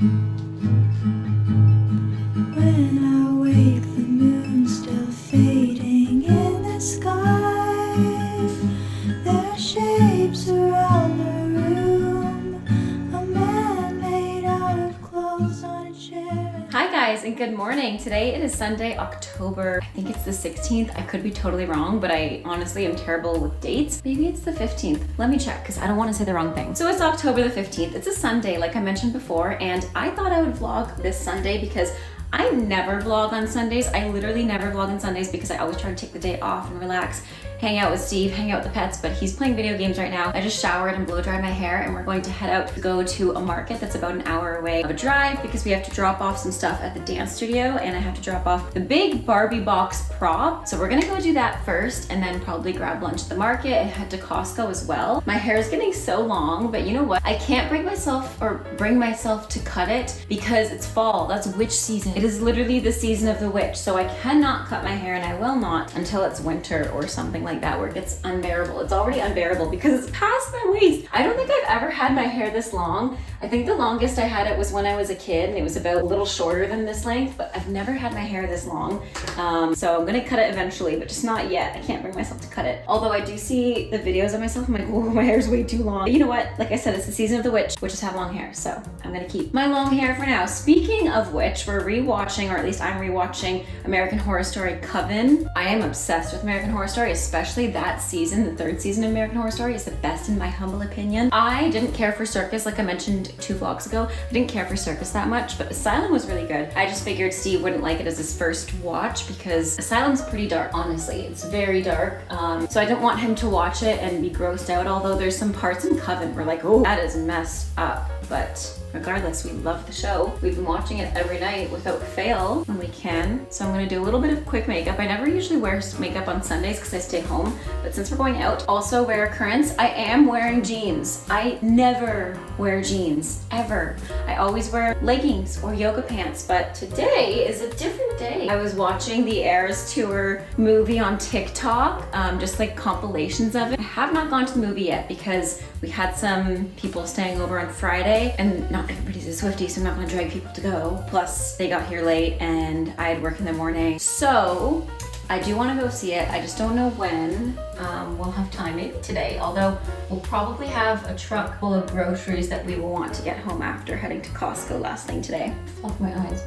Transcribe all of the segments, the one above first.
When I wake, the moon's still fading in the sky. There are shapes around the room. A man made out of clothes on a chair. Hi guys, and good morning. Today it is Sunday, October, I think it's the 16th. I could be totally wrong, but I honestly am terrible with dates. Maybe it's the 15th. Let me check, because I don't want to say the wrong thing. So it's October the 15th. It's a Sunday, like I mentioned before, and I thought I would vlog this Sunday because I never vlog on Sundays. I literally never vlog on Sundays because I always try to take the day off and relax, hang out with Steve, hang out with the pets, but he's playing video games right now. I just showered and blow dried my hair, and we're going to head out to go to a market that's about an hour away of a drive because we have to drop off some stuff at the dance studio, and I have to drop off the big Barbie box prop. So we're gonna go do that first and then probably grab lunch at the market and head to Costco as well. My hair is getting so long, but you know what? I can't bring myself to cut it because it's fall. That's witch season. It is literally the season of the witch. So I cannot cut my hair, and I will not until it's winter or something like that where it gets unbearable. It's already unbearable because it's past my waist. I don't think I've ever had my hair this long. I think the longest I had it was when I was a kid, and it was about a little shorter than this length, but I've never had my hair this long. So I'm gonna cut it eventually, but just not yet. I can't bring myself to cut it. Although I do see the videos of myself, I'm like, oh, my hair's way too long. But you know what? Like I said, it's the season of the witch. Witches have long hair, so I'm gonna keep my long hair for now. Speaking of which, we're rewatching, or at least I'm rewatching American Horror Story Coven. I am obsessed with American Horror Story, especially that season. The third season of American Horror Story is the best in my humble opinion. I didn't care for Circus, like I mentioned 2 vlogs ago. I didn't care for Circus that much, but Asylum was really good. I just figured Steve wouldn't like it as his first watch because Asylum's pretty dark, honestly. It's very dark. So I didn't want him to watch it and be grossed out, although there's some parts in Coven where like, oh, that is messed up. But regardless, we love the show. We've been watching it every night without fail when we can. So I'm gonna do a little bit of quick makeup. I never usually wear makeup on Sundays because I stay home, but since we're going out, also rare occurrence, I am wearing jeans. I never wear jeans, ever. I always wear leggings or yoga pants, but today is a different day. I was watching the Eras Tour movie on TikTok, just like compilations of it. I have not gone to the movie yet because we had some people staying over on Friday, and not everybody's a Swiftie, so I'm not gonna drag people to go. Plus, they got here late and I had work in the morning. So, I do wanna go see it. I just don't know when we'll have time, maybe today, although we'll probably have a truck full of groceries that we will want to get home after heading to Costco last thing today. Fluff my eyes.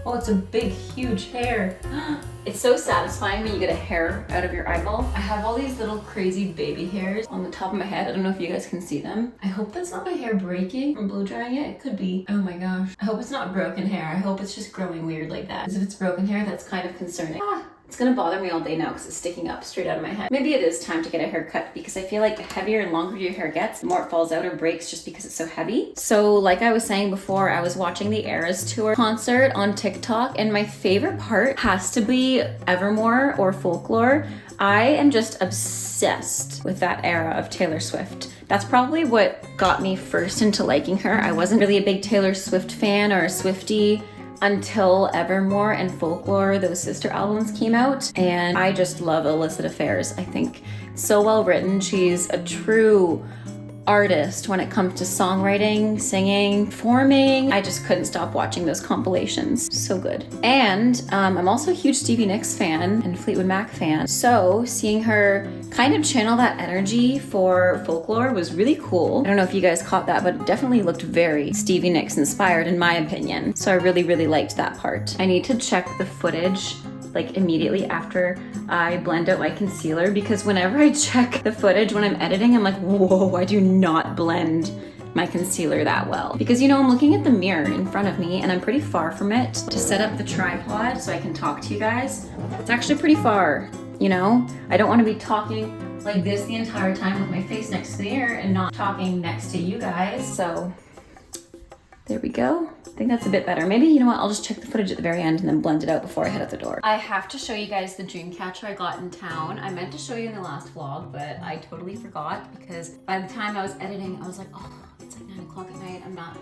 Oh, it's a big, huge hair. It's so satisfying when you get a hair out of your eyeball. I have all these little crazy baby hairs on the top of my head. I don't know if you guys can see them. I hope that's not my hair breaking from blow drying it. It could be. Oh my gosh. I hope it's not broken hair. I hope it's just growing weird like that. Because if it's broken hair, that's kind of concerning. It's gonna bother me all day now because it's sticking up straight out of my head. Maybe it is time to get a haircut because I feel like the heavier and longer your hair gets, the more it falls out or breaks just because it's so heavy. So like I was saying before, I was watching the Eras Tour concert on TikTok, and my favorite part has to be Evermore or Folklore. I am just obsessed with that era of Taylor Swift. That's probably what got me first into liking her. I wasn't really a big Taylor Swift fan or a Swiftie until Evermore and Folklore, those sister albums came out, and I just love Illicit Affairs. I think it's so well written. She's a true artist when it comes to songwriting, singing, performing. I just couldn't stop watching those compilations. So good. And I'm also a huge Stevie Nicks fan and Fleetwood Mac fan. So seeing her kind of channel that energy for Folklore was really cool. I don't know if you guys caught that, but it definitely looked very Stevie Nicks inspired in my opinion. So I really, really liked that part. I need to check the footage like immediately after I blend out my concealer, because whenever I check the footage when I'm editing, I'm like, whoa, I do not blend my concealer that well. Because you know, I'm looking at the mirror in front of me and I'm pretty far from it to set up the tripod so I can talk to you guys. It's actually pretty far, you know? I don't want to be talking like this the entire time with my face next to the mirror and not talking next to you guys. So there we go. I think that's a bit better. Maybe, you know what, I'll just check the footage at the very end and then blend it out before I head out the door. I have to show you guys the dream catcher I got in town. I meant to show you in the last vlog, but I totally forgot because by the time I was editing, I was like, oh, it's like 9 o'clock at night. I'm not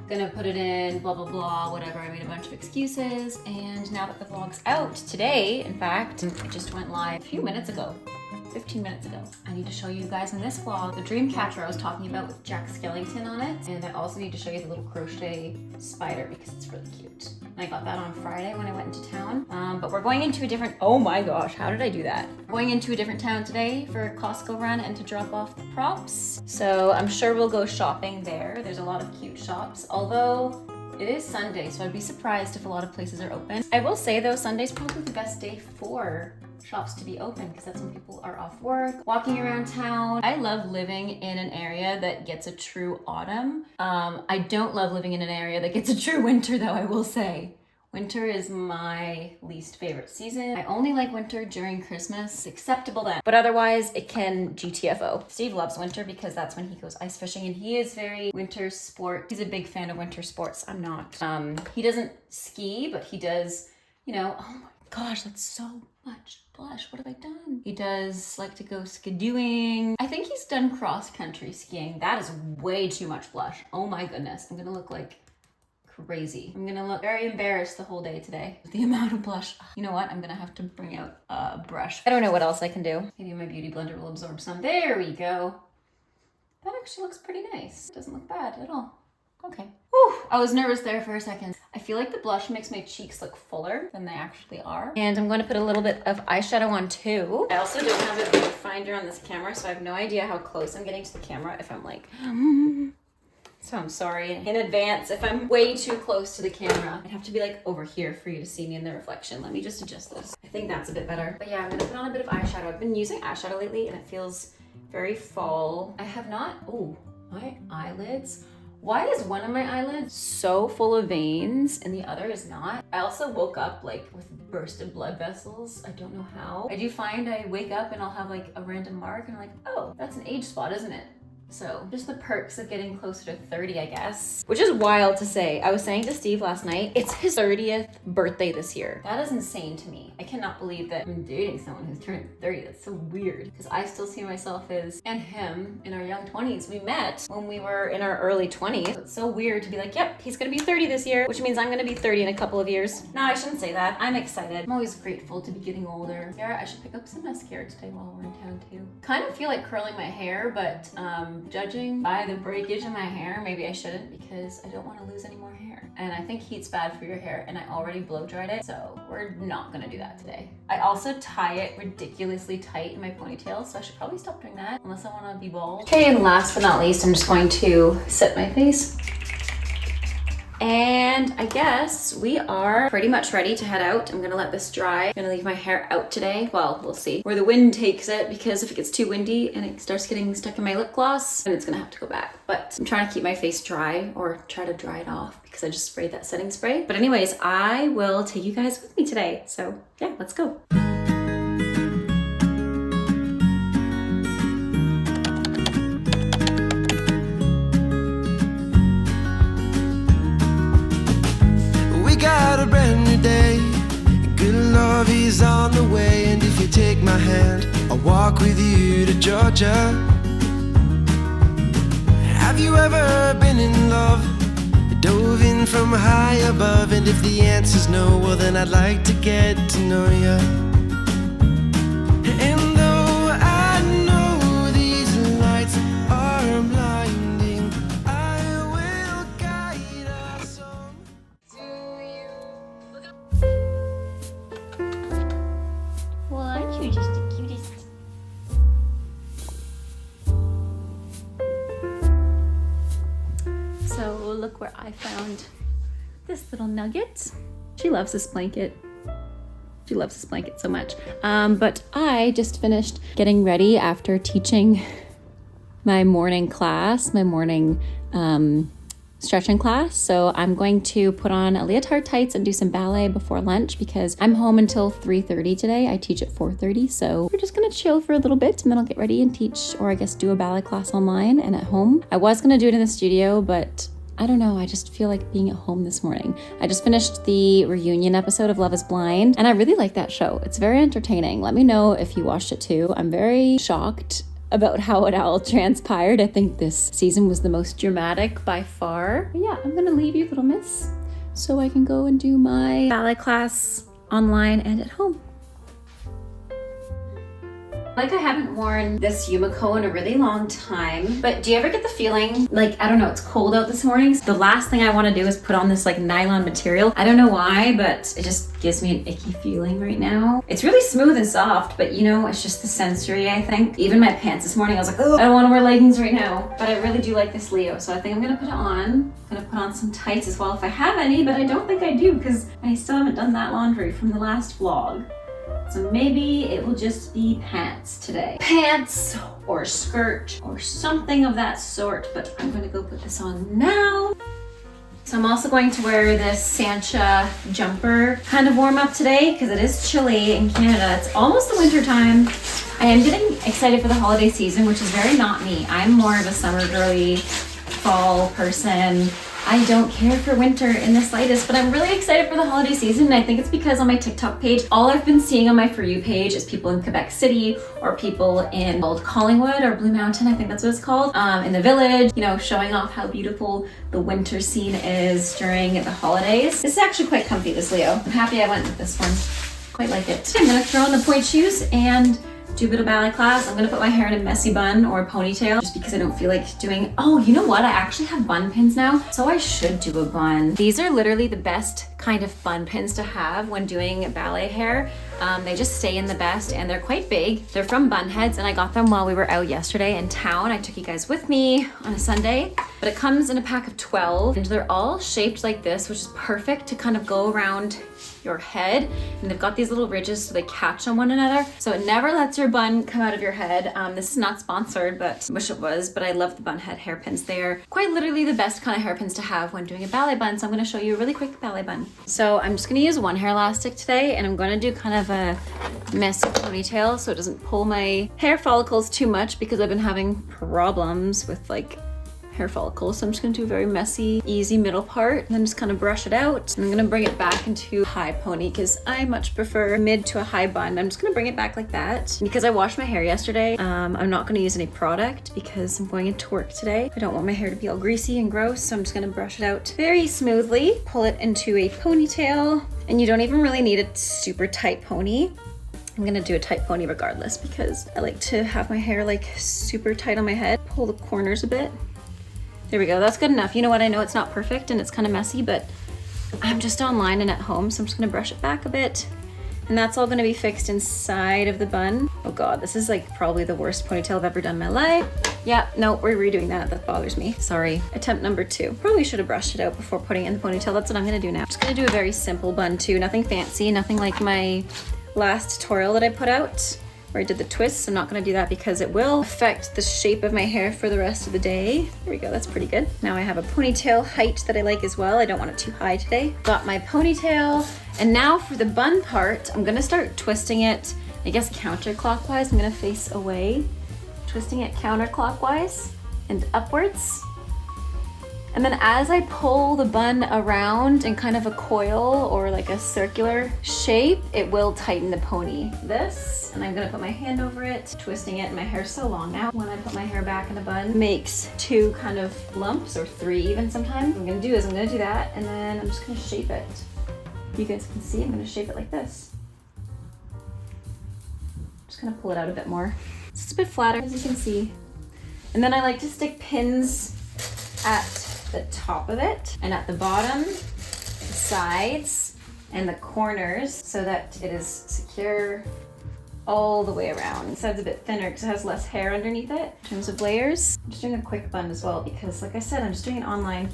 gonna put it in, blah, blah, blah, whatever. I made a bunch of excuses. And now that the vlog's out today, in fact, it just went live a few minutes ago. 15 minutes ago. I need to show you guys in this vlog the dream catcher I was talking about with Jack Skellington on it. And I also need to show you the little crochet spider because it's really cute. And I got that on Friday when I went into town. But we're going into a different, oh my gosh, how did I do that? We're going into a different town today for a Costco run and to drop off the props. So I'm sure we'll go shopping there. There's a lot of cute shops, although it is Sunday, so I'd be surprised if a lot of places are open. I will say though, Sunday's probably the best day for shops to be open because that's when people are off work, walking around town. I love living in an area that gets a true autumn. I don't love living in an area that gets a true winter though, I will say. Winter is my least favorite season. I only like winter during Christmas. It's acceptable then. But otherwise, it can GTFO. Steve loves winter because that's when he goes ice fishing and he is very winter sport. He's a big fan of winter sports. I'm not. He doesn't ski, but he does, you know, oh my gosh, that's so much blush. What have I done? He does like to go skidooing. I think he's done cross-country skiing. That is way too much blush. Oh my goodness. I'm gonna look like crazy. I'm gonna look very embarrassed the whole day today with the amount of blush. You know what? I'm gonna have to bring out a brush. I don't know what else I can do. Maybe my beauty blender will absorb some. There we go. That actually looks pretty nice. It doesn't look bad at all. Okay. Whew, I was nervous there for a second. I feel like the blush makes my cheeks look fuller than they actually are. And I'm going to put a little bit of eyeshadow on too. I also don't have a viewfinder on this camera, so I have no idea how close I'm getting to the camera if I'm like, so I'm sorry in advance if I'm way too close to the camera. I'd have to be like over here for you to see me in the reflection. Let me just adjust this. I think that's a bit better. But yeah, I'm gonna put on a bit of eyeshadow. I've been using eyeshadow lately and it feels very fall. I have not, oh, my eyelids. Why is one of my eyelids so full of veins and the other is not? I also woke up like with bursted blood vessels. I don't know how. I do find I wake up and I'll have like a random mark and I'm like, oh, that's an age spot, isn't it? So just the perks of getting closer to 30, I guess. Which is wild to say. I was saying to Steve last night, it's his 30th birthday this year. That is insane to me. I cannot believe that I'm dating someone who's turned 30. That's so weird. Because I still see myself as, and him, in our young 20s. We met when we were in our early 20s. So it's so weird to be like, yep, he's gonna be 30 this year, which means I'm gonna be 30 in a couple of years. No, I shouldn't say that. I'm excited. I'm always grateful to be getting older. Mascara, I should pick up some mascara today while we're in town too. Kind of feel like curling my hair, but judging by the breakage in my hair, maybe I shouldn't because I don't want to lose any more hair. And I think heat's bad for your hair and I already blow dried it, so we're not gonna do that today. I also tie it ridiculously tight in my ponytail, so I should probably stop doing that unless I want to be bald. Okay, and last but not least, I'm just going to set my face. And I guess we are pretty much ready to head out. I'm gonna let this dry. I'm gonna leave my hair out today. Well, we'll see where the wind takes it because if it gets too windy and it starts getting stuck in my lip gloss, then it's gonna have to go back. But I'm trying to keep my face dry or try to dry it off because I just sprayed that setting spray. But anyways, I will take you guys with me today. So yeah, let's go. Got a brand new day, good love is on the way. And if you take my hand, I'll walk with you to Georgia. Have you ever been in love, dove in from high above? And if the answer's no, well then I'd like to get to know you. And though I know these lights are blinding, I will guide us home. Well, aren't you just the cutest? So look where I found this little nugget. She loves this blanket. She loves this blanket so much. But I just finished getting ready after teaching my morning class, my morning stretching class. So I'm going to put on a leotard tights and do some ballet before lunch because I'm home until 3:30 today. I teach at 4:30. So we're just gonna chill for a little bit and then I'll get ready and teach, or I guess do a ballet class online and at home. I was gonna do it in the studio, but I don't know, I just feel like being at home this morning. I just finished the reunion episode of Love is Blind and I really like that show. It's very entertaining. Let me know if you watched it too. I'm very shocked about how it all transpired. I think this season was the most dramatic by far. But yeah, I'm gonna leave you, little miss, so I can go and do my ballet class online and at home. Like I haven't worn this Yumiko in a really long time, but do you ever get the feeling like, I don't know, it's cold out this morning. So the last thing I want to do is put on this like nylon material. I don't know why, but it just gives me an icky feeling right now. It's really smooth and soft, but you know, it's just the sensory, I think. Even my pants this morning, I was like, oh, I don't want to wear leggings right now, but I really do like this Leo. So I think I'm gonna put it on. I'm gonna put on some tights as well if I have any, but I don't think I do because I still haven't done that laundry from the last vlog. So maybe it will just be pants today. Pants or skirt or something of that sort, but I'm gonna go put this on now. So I'm also going to wear this Sancha jumper kind of warm up today because it is chilly in Canada. It's almost the winter time. I am getting excited for the holiday season, which is very not me. I'm more of a summer girly, fall person. I don't care for winter in the slightest, but I'm really excited for the holiday season. And I think it's because on my TikTok page, all I've been seeing on my For You page is people in Quebec City or people in Old Collingwood or Blue Mountain, I think that's what it's called, in the village, you know, showing off how beautiful the winter scene is during the holidays. This is actually quite comfy, this Leo. I'm happy I went with this one. Quite like it. I'm gonna throw on the pointe shoes and do a bit of ballet class. I'm gonna put my hair in a messy bun or a ponytail just because I don't feel like doing, oh, you know what? I actually have bun pins now, so I should do a bun. These are literally the best kind of bun pins to have when doing ballet hair. They just stay in the best and they're quite big. They're from Bunheads and I got them while we were out yesterday in town. I took you guys with me on a Sunday, but it comes in a pack of 12 and they're all shaped like this, which is perfect to kind of go around your head. And they've got these little ridges so they catch on one another. So it never lets your bun come out of your head. This is not sponsored, but I wish it was, but I love the Bunhead hairpins. They're quite literally the best kind of hairpins to have when doing a ballet bun. So I'm gonna show you a really quick ballet bun. So I'm just gonna use one hair elastic today and I'm gonna do kind of a messy ponytail so it doesn't pull my hair follicles too much because I've been having problems with like hair follicles. So I'm just gonna do a very messy, easy middle part and then just kind of brush it out. And I'm gonna bring it back into high pony because I much prefer mid to a high bun. I'm just gonna bring it back like that. Because I washed my hair yesterday, I'm not gonna use any product because I'm going into work today. I don't want my hair to be all greasy and gross, so I'm just gonna brush it out very smoothly, pull it into a ponytail. And you don't even really need a super tight pony. I'm gonna do a tight pony regardless because I like to have my hair like super tight on my head. Pull the corners a bit. There we go, that's good enough. You know what, I know it's not perfect and it's kind of messy, but I'm just online and at home, so I'm just gonna brush it back a bit. And that's all gonna be fixed inside of the bun. Oh God, this is like probably the worst ponytail I've ever done in my life. Yeah, no, we're redoing that. That bothers me. Sorry. Attempt number 2. Probably should have brushed it out before putting it in the ponytail. That's what I'm gonna do now. I'm just gonna do a very simple bun too. Nothing fancy, nothing like my last tutorial that I put out where I did the twists. I'm not gonna do that because it will affect the shape of my hair for the rest of the day. There we go, that's pretty good. Now I have a ponytail height that I like as well. I don't want it too high today. Got my ponytail. And now for the bun part, I'm gonna start twisting it, I guess counterclockwise. I'm gonna face away, twisting it counterclockwise and upwards. And then as I pull the bun around in kind of a coil or like a circular shape, it will tighten the pony. This, and I'm gonna put my hand over it, twisting it, and my hair's so long now. When I put my hair back in a bun, makes 2 kind of lumps, or 3 even sometimes. What I'm gonna do is I'm gonna do that, and then I'm just gonna shape it. You guys can see, I'm gonna shape it like this. Just gonna pull it out a bit more. So it's a bit flatter, as you can see. And then I like to stick pins at the top of it and at the bottom, the sides, and the corners so that it is secure all the way around. The side's a bit thinner because it has less hair underneath it in terms of layers. I'm just doing a quick bun as well because, like I said, I'm just doing an online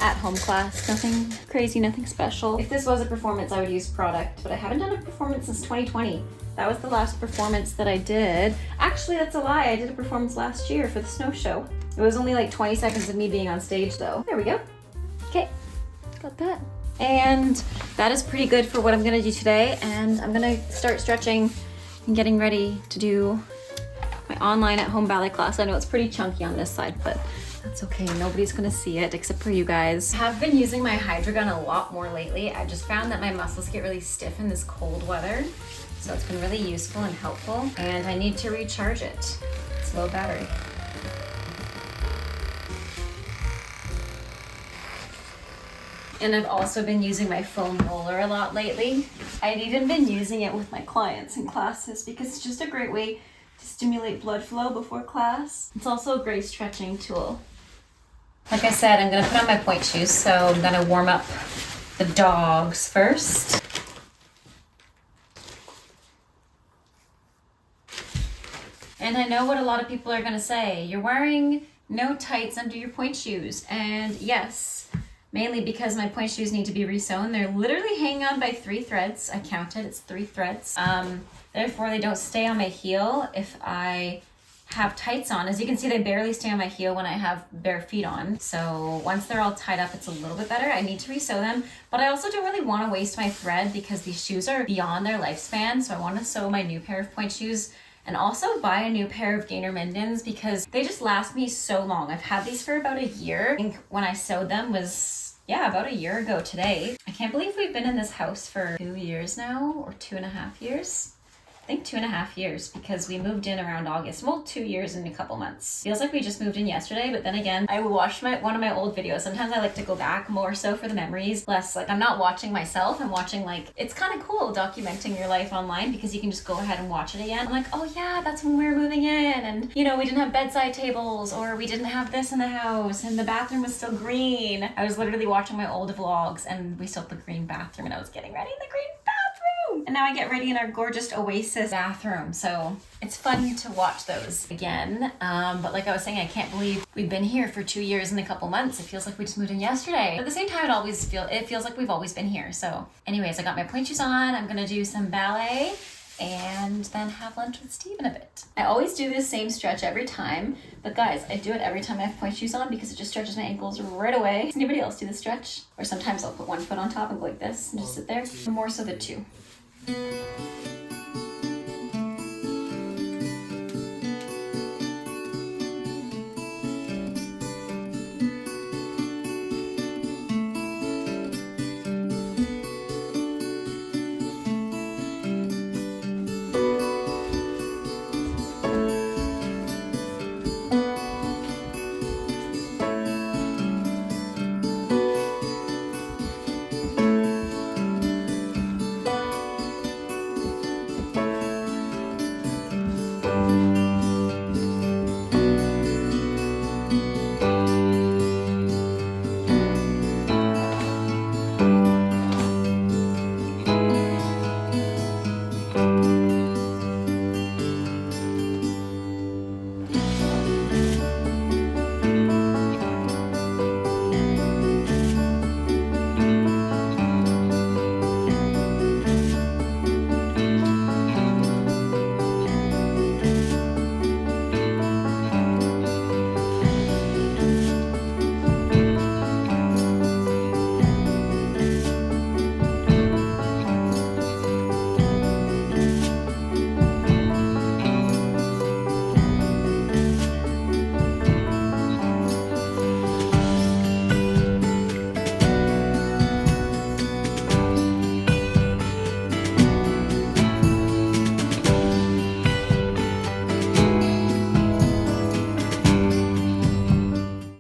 at-home class. Nothing crazy, nothing special. If this was a performance, I would use product, but I haven't done a performance since 2020. That was the last performance that I did. Actually, that's a lie. I did a performance last year for the snow show. It was only like 20 seconds of me being on stage though. There we go. Okay, got that. And that is pretty good for what I'm gonna do today. And I'm gonna start stretching and getting ready to do my online at-home ballet class. I know it's pretty chunky on this side, but that's okay. Nobody's gonna see it except for you guys. I have been using my Hydro Gun a lot more lately. I just found that my muscles get really stiff in this cold weather. So it's been really useful and helpful. And I need to recharge it. It's low battery. And I've also been using my foam roller a lot lately. I've even been using it with my clients in classes because it's just a great way to stimulate blood flow before class. It's also a great stretching tool. Like I said, I'm gonna put on my pointe shoes, so I'm gonna warm up the dogs first. And I know what a lot of people are gonna say. You're wearing no tights under your pointe shoes. And yes, mainly because my pointe shoes need to be resewn. They're literally hanging on by 3 threads. I counted, it's 3 threads. Therefore, they don't stay on my heel if I have tights on. As you can see, they barely stay on my heel when I have bare feet on. So once they're all tied up, it's a little bit better. I need to resew them, but I also don't really want to waste my thread because these shoes are beyond their lifespan. So I want to sew my new pair of pointe shoes and also buy a new pair of Gainer Mindens because they just last me so long. I've had these for about a year. I think when I sewed them was, yeah, about a year ago today. I can't believe we've been in this house for 2 years now, or 2.5 years. I think 2.5 years because we moved in around August. Well, 2 years and a couple months. Feels like we just moved in yesterday, but then again, I watched one of my old videos. Sometimes I like to go back more so for the memories, less like I'm not watching myself. I'm watching like, it's kind of cool documenting your life online because you can just go ahead and watch it again. I'm like, oh yeah, that's when we were moving in and you know, we didn't have bedside tables or we didn't have this in the house and the bathroom was still green. I was literally watching my old vlogs and we still had the green bathroom and I was getting ready in the green bathroom. And now I get ready in our gorgeous Oasis bathroom. So it's fun to watch those again. But like I was saying, I can't believe we've been here for 2 years and a couple months. It feels like we just moved in yesterday. But at the same time, it feels like we've always been here. So anyways, I got my pointe shoes on. I'm gonna do some ballet and then have lunch with Steve in a bit. I always do this same stretch every time, but guys, I do it every time I have pointe shoes on because it just stretches my ankles right away. Does anybody else do the stretch? Or sometimes I'll put one foot on top and go like this and just sit there. More so the 2.